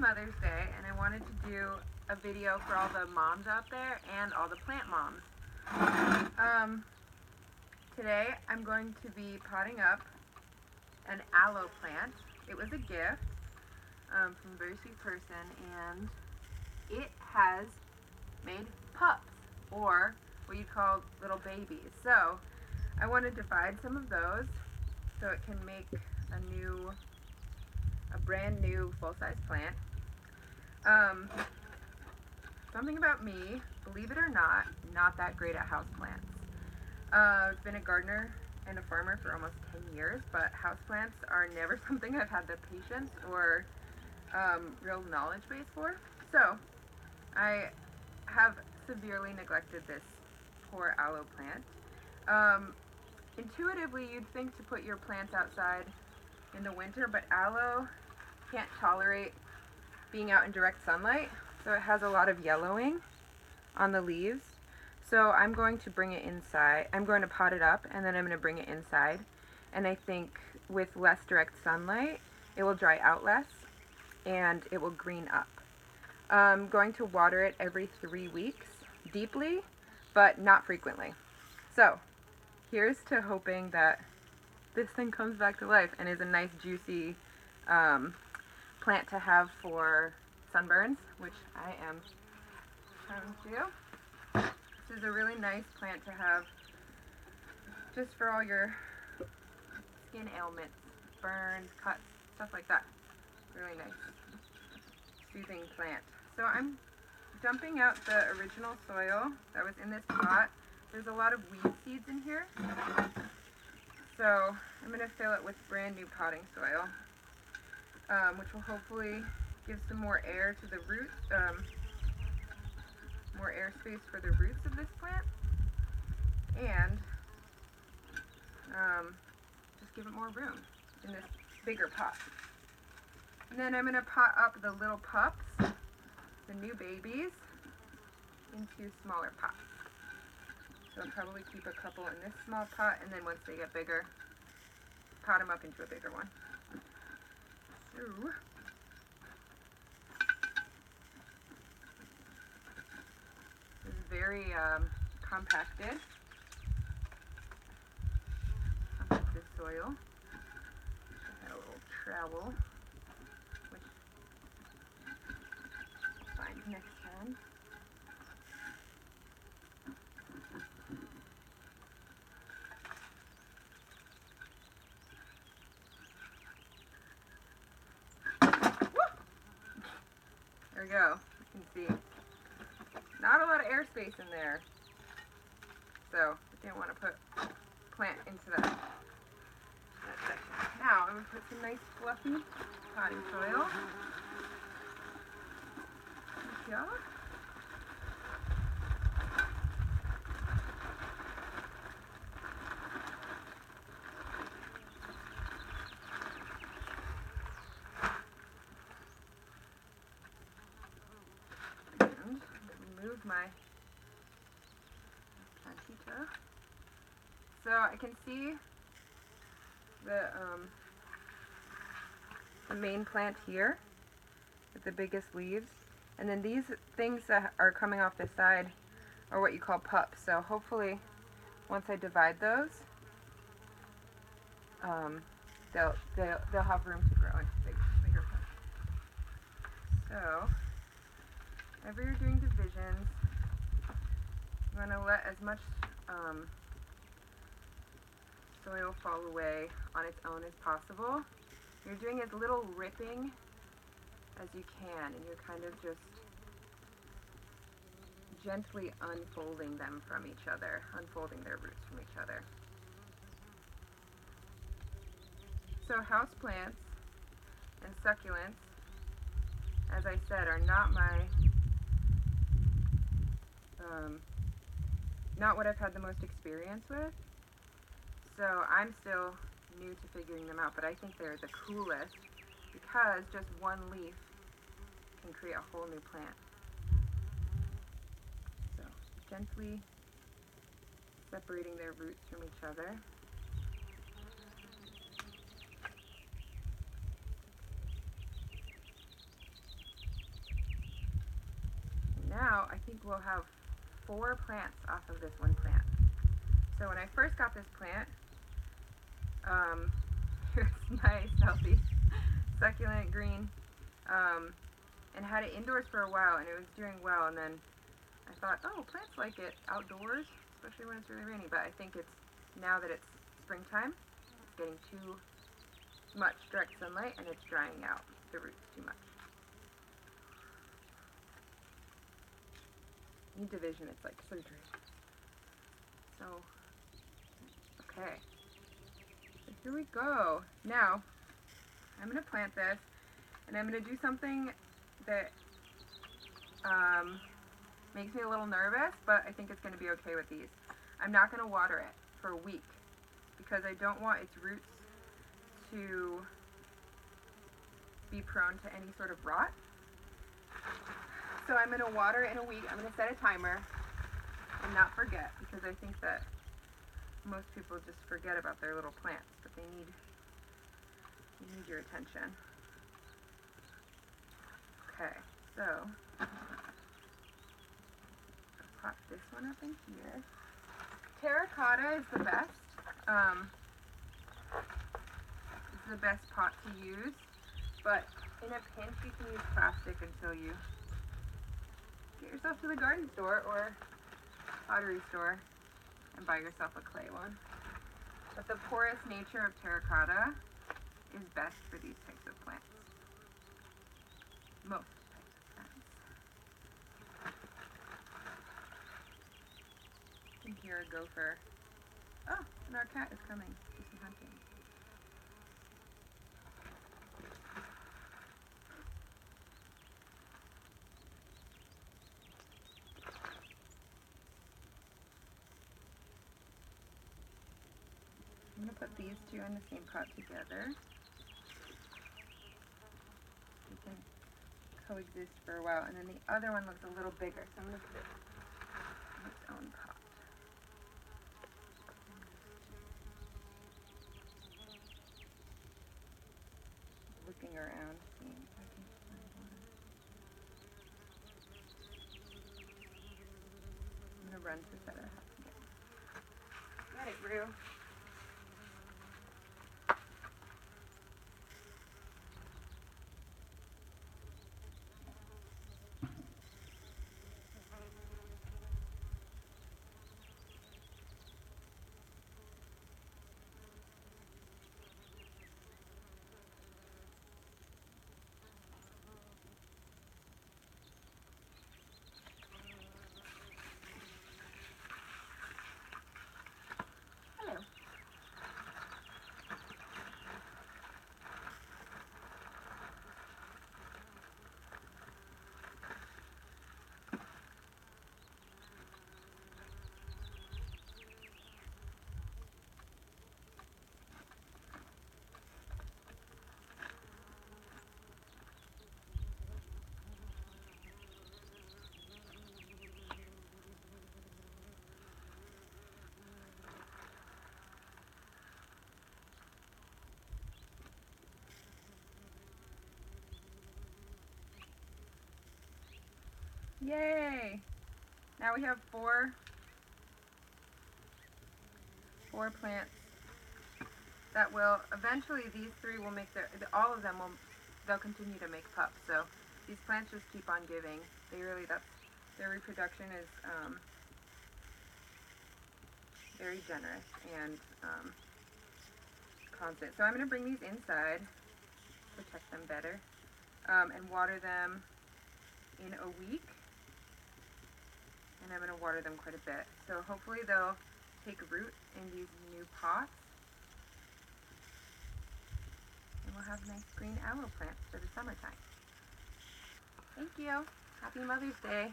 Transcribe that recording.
Mother's Day, and I wanted to do a video for all the moms out there and all the plant moms. Today I'm going to be potting up an aloe plant. It was a gift from a very sweet person, and it has made pups, or what you'd call little babies. So I want to divide some of those so it can make a brand new full-size plant. Something about me, believe it or not that great at houseplants. I've been a gardener and a farmer for almost 10 years, but houseplants are never something I've had the patience or real knowledge base for. So I have severely neglected this poor aloe plant. Intuitively, you'd think to put your plants outside in the winter, but aloe can't tolerate being out in direct sunlight, so it has a lot of yellowing on the leaves. So I'm going to bring it inside. I'm going to pot it up, and then I'm going to bring it inside. And I think with less direct sunlight, it will dry out less, and it will green up. I'm going to water it every 3 weeks, deeply, but not frequently. So here's to hoping that this thing comes back to life and is a nice, juicy plant to have for sunburns, which I am prone to. This is a really nice plant to have just for all your skin ailments, burns, cuts, stuff like that. Really nice, soothing plant. So I'm dumping out the original soil that was in this pot. There's a lot of weed seeds in here, so I'm going to fill it with brand new potting soil, which will hopefully give some more air to the roots, more airspace for the roots of this plant, and just give it more room in this bigger pot. And then I'm going to pot up the little pups, the new babies, into smaller pots. So I'll probably keep a couple in this small pot, and then once they get bigger, pot them up into a bigger one. So this is very compacted soil. I got a little trowel, which I'll find next time. There we go. You can see not a lot of airspace in there, so I didn't want to put plant into that section. Now I'm going to put some nice fluffy potting soil. Yeah. Remove my plantita. So I can see the main plant here with the biggest leaves, and then these things that are coming off the side are what you call pups. So hopefully once I divide those, they'll have room to grow into bigger plants. So whenever you're doing divisions, you want to let as much soil fall away on its own as possible. You're doing as little ripping as you can, and you're kind of just gently unfolding them from each other, unfolding their roots from each other. So houseplants and succulents, as I said, are not not what I've had the most experience with. So I'm still new to figuring them out, but I think they're the coolest because just one leaf can create a whole new plant. So gently separating their roots from each other. now I think we'll have 4 plants off of this one plant. So when I first got this plant, it's nice, healthy, succulent, green, and had it indoors for a while, and it was doing well, and then I thought, oh, plants like it outdoors, especially when it's really rainy, but I think it's, now that it's springtime, it's getting too much direct sunlight, and it's drying out the roots too much. Need division, it's like surgery. So, okay. So here we go. Now, I'm going to plant this, and I'm going to do something that makes me a little nervous, but I think it's going to be okay with these. I'm not going to water it for a week because I don't want its roots to be prone to any sort of rot. So I'm going to water it in a week. I'm going to set a timer and not forget, because I think that most people just forget about their little plants, but they need your attention. Okay, so I'll pop this one up in here. Terracotta is the best. It's the best pot to use, but in a pinch you can use plastic until you get yourself to the garden store or pottery store and buy yourself a clay one. But the porous nature of terracotta is best for these types of plants. Most types of plants. You can hear a gopher. Oh, and our cat is coming to do some hunting. I'm going to put these two in the same pot together. They can coexist for a while, and then the other one looks a little bigger, so I'm going to put it in its own pot. Looking around, seeing if I can find one. I'm going to run to set our house again. Got it, Rue. Yay! Now we have four plants that will eventually, these three will make all of them will, they'll continue to make pups. So these plants just keep on giving. They really, their reproduction is very generous and constant. So I'm going to bring these inside, protect them better, and water them in a week. And I'm going to water them quite a bit. So hopefully they'll take root in these new pots. And we'll have nice green aloe plants for the summertime. Thank you. Happy Mother's Day.